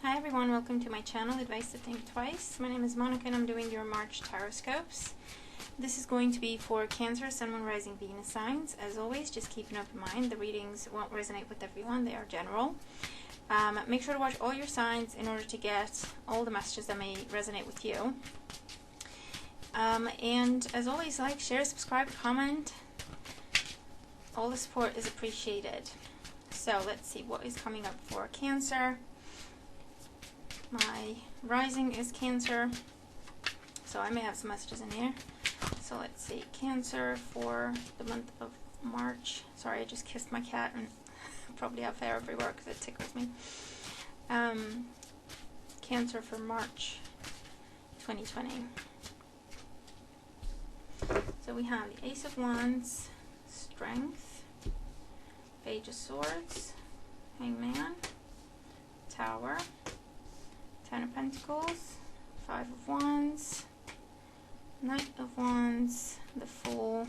Hi everyone, welcome to my channel, Advice to Think Twice. My name is Monica and I'm doing your March tarotscopes. This is going to be for Cancer, Sun, Moon, Rising, Venus signs. As always, just keep an open mind. The readings won't resonate with everyone, they are general. Make sure to watch all your signs in order to get all the messages that may resonate with you. And as always, like, share, subscribe, comment. All the support is appreciated. So let's see what is coming up for Cancer. My rising is Cancer, so I may have some messages in here. So let's see, Cancer for the month of March. Sorry, I just kissed my cat and probably have hair everywhere because it tickles me. Cancer for March 2020. So we have the Ace of Wands, Strength, Page of Swords, Hangman, Tower, Ten of Pentacles, Five of Wands, Knight of Wands, the Fool,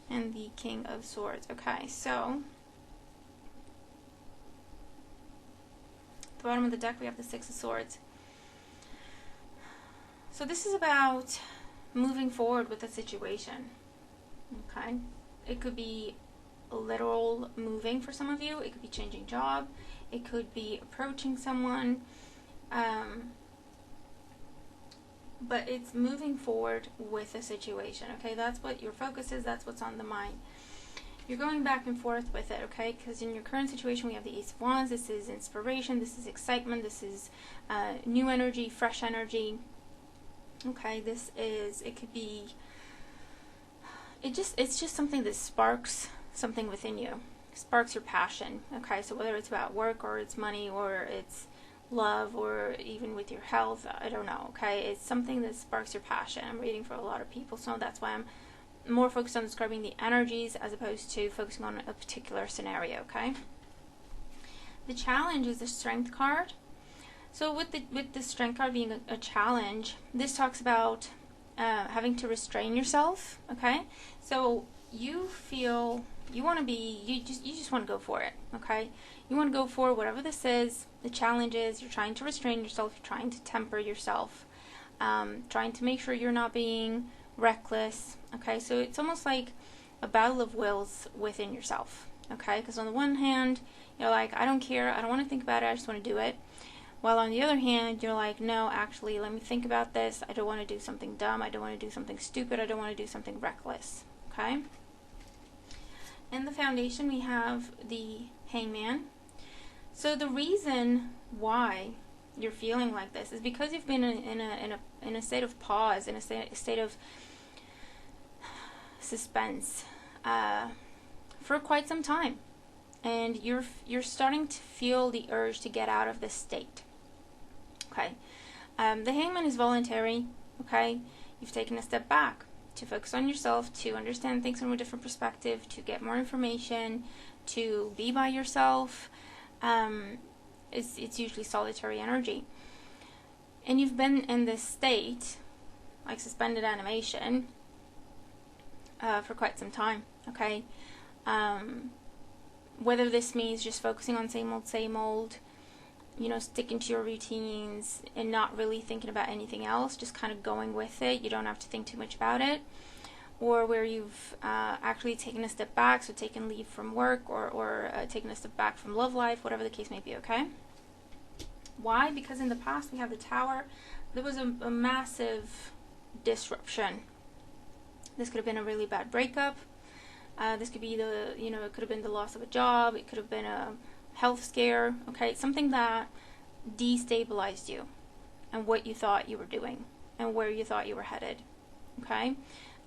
and the King of Swords. Okay, so at the bottom of the deck we have the Six of Swords. So this is about moving forward with a situation. Okay, it could be literal moving for some of you. It could be changing job. It could be approaching someone. But it's moving forward with a situation, okay? That's what your focus is, that's what's on the mind. You're going back and forth with it, okay? Because in your current situation, we have the Ace of Wands. This is inspiration, this is excitement, this is new energy, fresh energy. Okay, this is, it could be, it's just something that sparks something within you. Sparks your passion, okay? So whether it's about work or it's money or it's love or even with your health, I don't know, okay? It's something that sparks your passion. I'm reading for a lot of people, so that's why I'm more focused on describing the energies as opposed to focusing on a particular scenario, okay? The challenge is the Strength card. So with the Strength card being a challenge, this talks about having to restrain yourself, okay? So you feel you want to be, you just want to go for it, okay? You want to go for whatever this is, the challenge is, you're trying to restrain yourself, you're trying to temper yourself, trying to make sure you're not being reckless, okay? So it's almost like a battle of wills within yourself, okay? Because on the one hand, you're like, I don't care, I don't want to think about it, I just want to do it. While on the other hand, you're like, no, actually, let me think about this, I don't want to do something dumb, I don't want to do something stupid, I don't want to do something reckless, okay? In the foundation, we have the Hangman. So the reason why you're feeling like this is because you've been in a state of pause, in a state of suspense for quite some time, and you're starting to feel the urge to get out of this state. Okay, the Hangman is voluntary. Okay, you've taken a step back to focus on yourself, to understand things from a different perspective, to get more information, to be by yourself. It's usually solitary energy. And you've been in this state, like suspended animation, for quite some time, okay? Whether this means just focusing on same old, you know, sticking to your routines and not really thinking about anything else, just kind of going with it. You don't have to think too much about it. Or where you've actually taken a step back, so taken leave from work or taken a step back from love life, whatever the case may be, okay? Why? Because in the past we have the Tower. There was a massive disruption. This could have been a really bad breakup. This could be it could have been the loss of a job. It could have been a health scare, okay? Something that destabilized you and what you thought you were doing and where you thought you were headed, okay?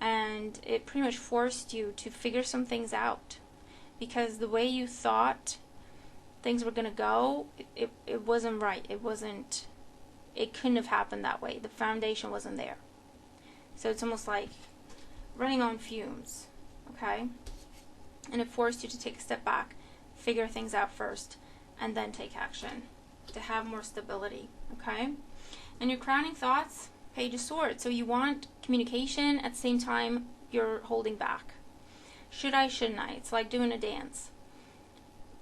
And it pretty much forced you to figure some things out, because the way you thought things were going to go, it wasn't right. It couldn't have happened that way. The foundation wasn't there. So it's almost like running on fumes, okay? And it forced you to take a step back, figure things out first, and then take action to have more stability, okay? And your crowning thoughts, Page of Swords. So you want communication, at the same time you're holding back. Should I, shouldn't I? It's like doing a dance.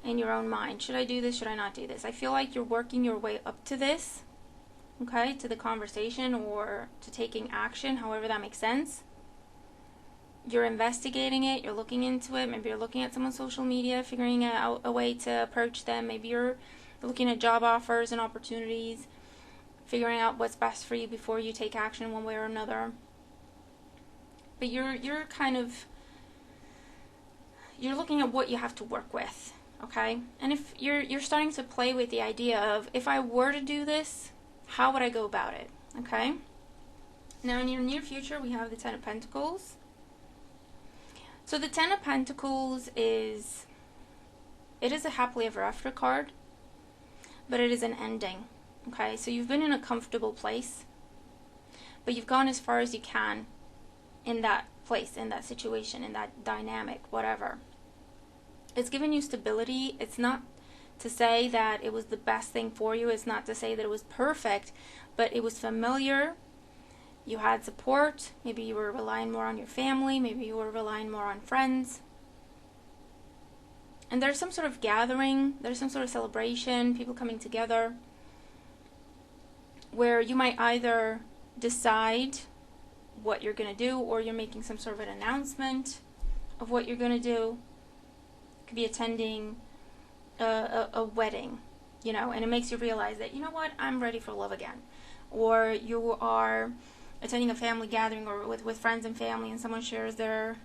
in your own mind. Should I do this? Should I not do this? I feel like you're working your way up to this, okay, to the conversation or to taking action, however that makes sense. You're investigating it, you're looking into it, maybe you're looking at someone's social media, figuring out a way to approach them, maybe you're looking at job offers and opportunities, figuring out what's best for you before you take action one way or another. But you're looking at what you have to work with, okay? And if you're starting to play with the idea of, if I were to do this, how would I go about it, okay? Now in your near future, we have the Ten of Pentacles. So the Ten of Pentacles is a happily ever after card, but it is an ending, okay? So you've been in a comfortable place, but you've gone as far as you can in that place, in that situation, in that dynamic, whatever. It's given you stability. It's not to say that it was the best thing for you. It's not to say that it was perfect, but it was familiar. You had support. Maybe you were relying more on your family. Maybe you were relying more on friends. And there's some sort of gathering. There's some sort of celebration, people coming together, where you might either decide what you're going to do, or you're making some sort of an announcement of what you're going to do. It could be attending a wedding, you know, and it makes you realize that, you know what, I'm ready for love again. Or you are attending a family gathering or with friends and family, and someone shares their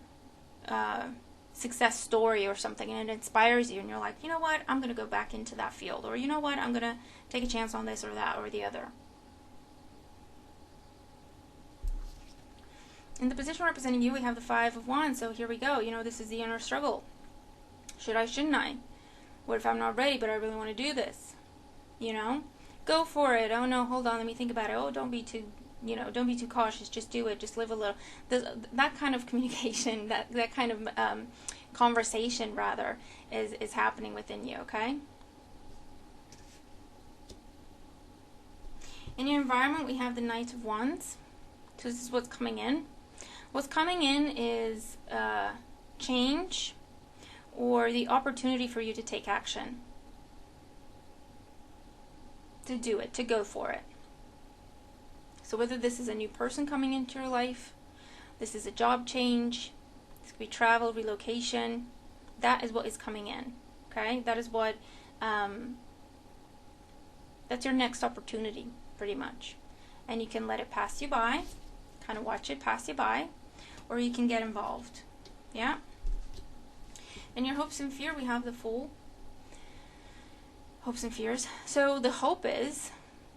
success story or something, and it inspires you, and you're like, you know what, I'm going to go back into that field, or you know what, I'm going to take a chance on this or that or the other. In the position representing you, we have the Five of Wands. So here we go. You know, this is the inner struggle. Should I, shouldn't I? What if I'm not ready, but I really want to do this? You know? Go for it. Oh no, hold on, let me think about it. Oh, don't be too, you know, don't be too cautious. Just do it. Just live a little. That kind of communication, that kind of conversation, rather, is happening within you, okay? In your environment, we have the Knight of Wands. So this is what's coming in. What's coming in is change, or the opportunity for you to take action, to do it, to go for it. So whether this is a new person coming into your life, this is a job change, this could be travel, relocation, that is what is coming in, okay? That is what, that's your next opportunity, pretty much. And you can let it pass you by, kind of watch it pass you by, or you can get involved, yeah? In your hopes and fear, we have the Fool. Hopes and fears. So the hope is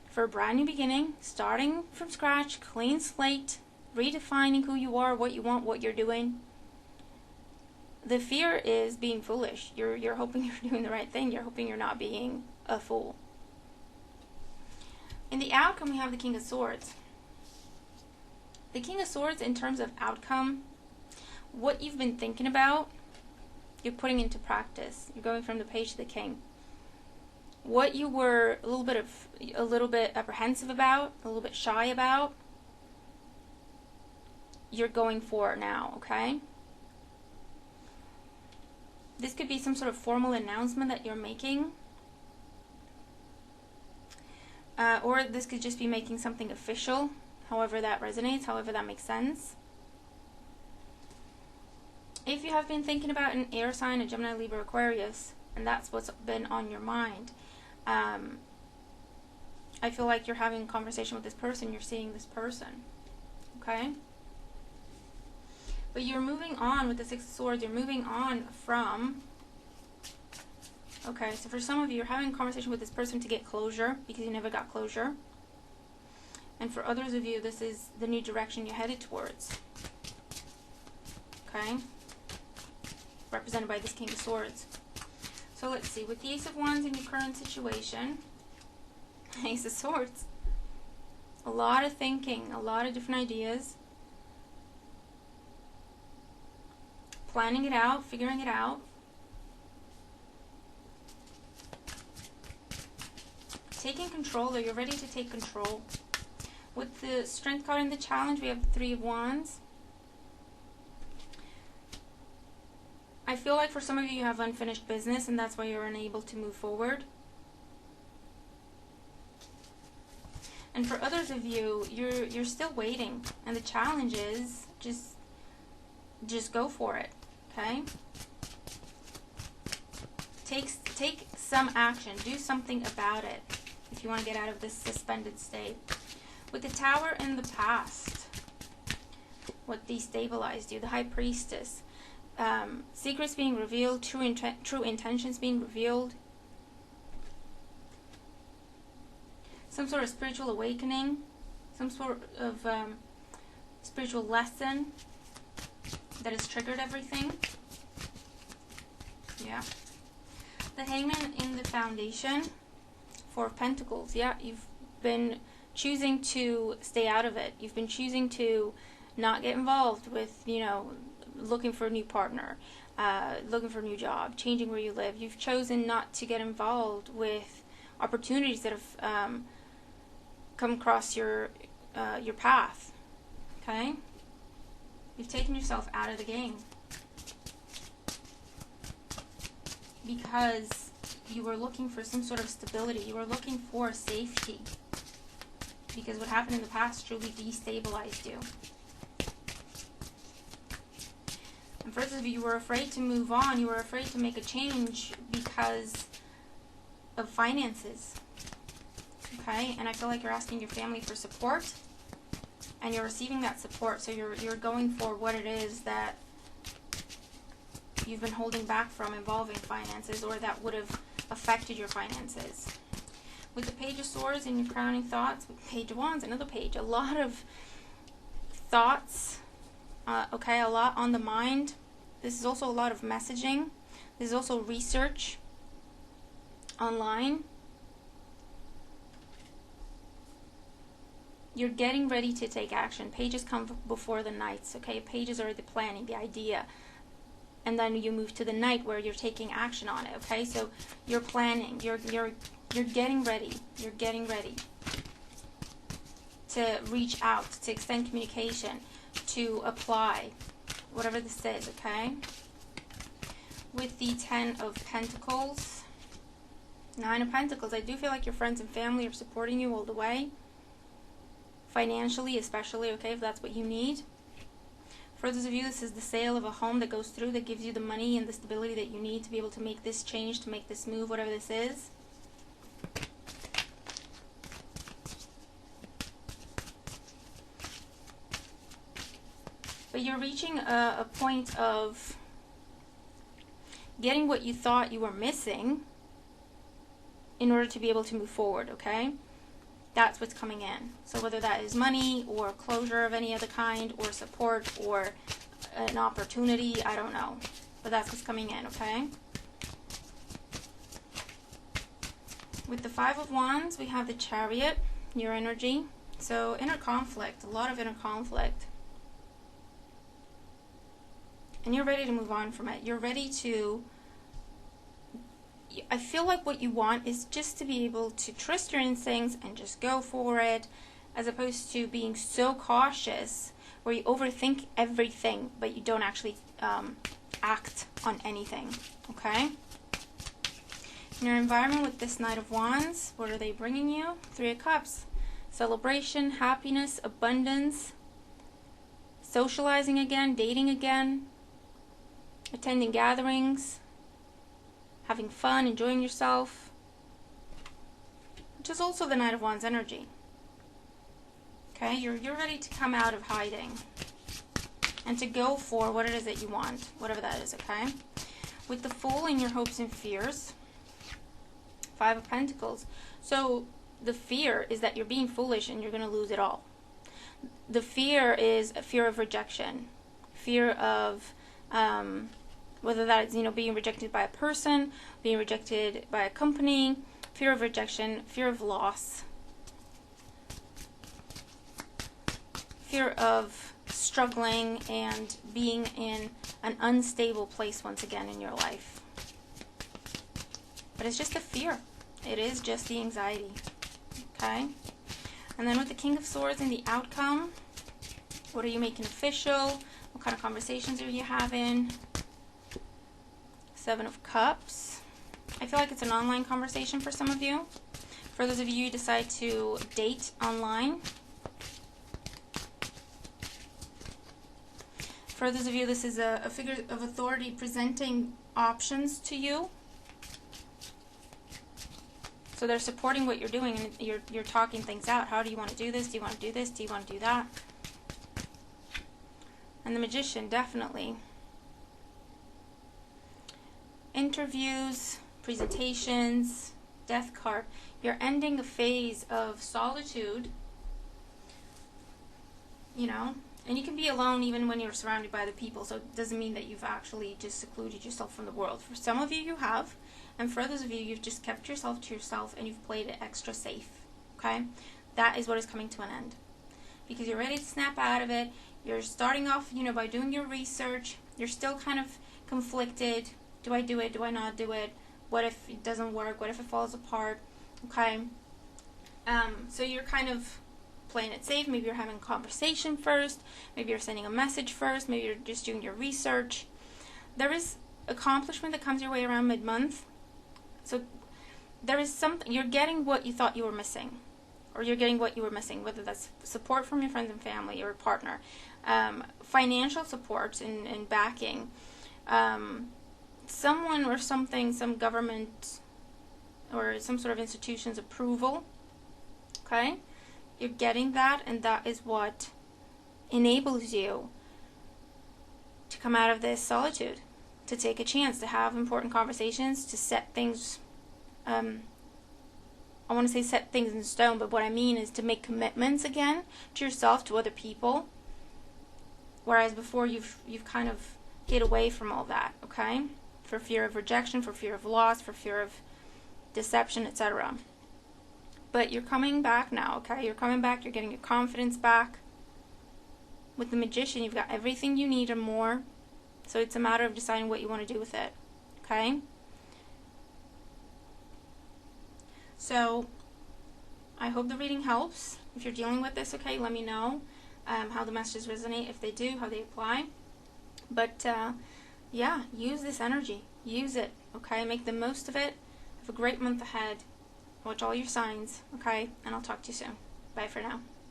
for a brand new beginning, starting from scratch, clean slate, redefining who you are, what you want, what you're doing. The fear is being foolish. You're hoping you're doing the right thing. You're hoping you're not being a fool. In the outcome, we have the King of Swords. The King of Swords, in terms of outcome, what you've been thinking about, you're putting into practice. You're going from the Page to the King. What you were a little bit apprehensive about, a little bit shy about, you're going for it now, okay? This could be some sort of formal announcement that you're making. Or this could just be making something official, however that resonates, however that makes sense. If you have been thinking about an air sign, a Gemini, Libra, Aquarius, and that's what's been on your mind, I feel like you're having a conversation with this person, you're seeing this person, okay? But you're moving on with the Six of Swords, you're moving on from, okay, so for some of you, you're having a conversation with this person to get closure, because you never got closure. And for others of you, this is the new direction you're headed towards, okay? Represented by this King of Swords. So let's see, with the Ace of Wands in your current situation, Ace of Swords, a lot of thinking, a lot of different ideas, planning it out, figuring it out, taking control, or you're ready to take control. With the Strength card in the Challenge, we have the Three of Wands. I feel feel like for some of you have unfinished business and that's why you're unable to move forward. And for others of you, you're still waiting, and the challenge is just go for it, okay? Take some action, do something about it if you want to get out of this suspended state. With the Tower in the past, what destabilized you, the High Priestess, secrets being revealed, true intentions being revealed, some sort of spiritual awakening, some sort of spiritual lesson that has triggered everything. Yeah. The Hangman in the Foundation, Four of Pentacles. Yeah, you've been choosing to stay out of it. You've been choosing to not get involved with, you know, looking for a new partner, looking for a new job, changing where you live. You've chosen not to get involved with opportunities that have come across your path. Okay? You've taken yourself out of the game because you were looking for some sort of stability. You were looking for safety because what happened in the past truly destabilized you. And for those of you who were afraid to move on, you were afraid to make a change because of finances. Okay, and I feel like you're asking your family for support, and you're receiving that support. So you're going for what it is that you've been holding back from involving finances, or that would have affected your finances. With the Page of Swords and your crowning thoughts, with Page of Wands, another page, a lot of thoughts. Okay, a lot on the mind. This is also a lot of messaging. This is also research online. You're getting ready to take action. Pages come before the knights, okay? Pages are the planning, the idea. And then you move to the knight where you're taking action on it, okay? So you're planning, you're getting ready. You're getting ready to reach out, to extend communication, to apply, whatever this is, okay? With the Ten of Pentacles, Nine of Pentacles, I do feel like your friends and family are supporting you all the way. Financially, especially, okay, if that's what you need. For those of you, this is the sale of a home that goes through, that gives you the money and the stability that you need to be able to make this change, to make this move, whatever this is. But you're reaching a point of getting what you thought you were missing in order to be able to move forward, okay? That's what's coming in. So whether that is money or closure of any other kind or support or an opportunity, I don't know. But that's what's coming in, okay? With the Five of Wands, we have the Chariot, your energy. So inner conflict, a lot of inner conflict. And you're ready to move on from it. You're ready to... I feel like what you want is just to be able to trust your instincts and just go for it, as opposed to being so cautious where you overthink everything but you don't actually act on anything, okay? In your environment with this Knight of Wands, what are they bringing you? Three of Cups. Celebration, happiness, abundance, socializing again, dating again, attending gatherings, having fun, enjoying yourself, which is also the Knight of Wands energy. Okay, you're ready to come out of hiding and to go for what it is that you want, whatever that is, okay? With the Fool in your hopes and fears, Five of Pentacles. So the fear is that you're being foolish and you're going to lose it all. The fear is a fear of rejection, fear of... whether that's, you know, being rejected by a person, being rejected by a company, fear of rejection, fear of loss, fear of struggling and being in an unstable place once again in your life. But it's just a fear. It is just the anxiety. Okay? And then with the King of Swords and the outcome, what are you making official? What kind of conversations are you having? Seven of Cups. I feel like it's an online conversation for some of you. For those of you who decide to date online. For those of you, this is a figure of authority presenting options to you. So they're supporting what you're doing, and you're talking things out. How do you want to do this? Do you want to do this? Do you want to do that? And the Magician, definitely. Interviews, presentations, Death card. You're ending a phase of solitude, you know, and you can be alone even when you're surrounded by the people, so it doesn't mean that you've actually just secluded yourself from the world. For some of you, you have, and for others of you, you've just kept yourself to yourself and you've played it extra safe, okay? That is what is coming to an end. Because you're ready to snap out of it. You're starting off, you know, by doing your research. You're still kind of conflicted. Do I do it? Do I not do it? What if it doesn't work? What if it falls apart? Okay? So you're kind of playing it safe. Maybe you're having a conversation first. Maybe you're sending a message first. Maybe you're just doing your research. There is accomplishment that comes your way around mid-month. So there is something, you're getting what you thought you were missing. Or you're getting what you were missing, whether that's support from your friends and family or a partner. Financial support and backing. Someone or something, some government or some sort of institution's approval. Okay? You're getting that, and that is what enables you to come out of this solitude, to take a chance, to have important conversations, to set things, I want to say set things in stone, but what I mean is to make commitments again to yourself, to other people, whereas before you've kind of hid away from all that, okay? For fear of rejection, for fear of loss, for fear of deception, etc. But you're coming back now, okay? You're coming back, you're getting your confidence back. With the Magician, you've got everything you need and more. So it's a matter of deciding what you want to do with it, okay? So I hope the reading helps. If you're dealing with this, okay, let me know how the messages resonate, if they do, how they apply. But yeah, use this energy. Use it, okay? Make the most of it. Have a great month ahead. Watch all your signs, okay? And I'll talk to you soon. Bye for now.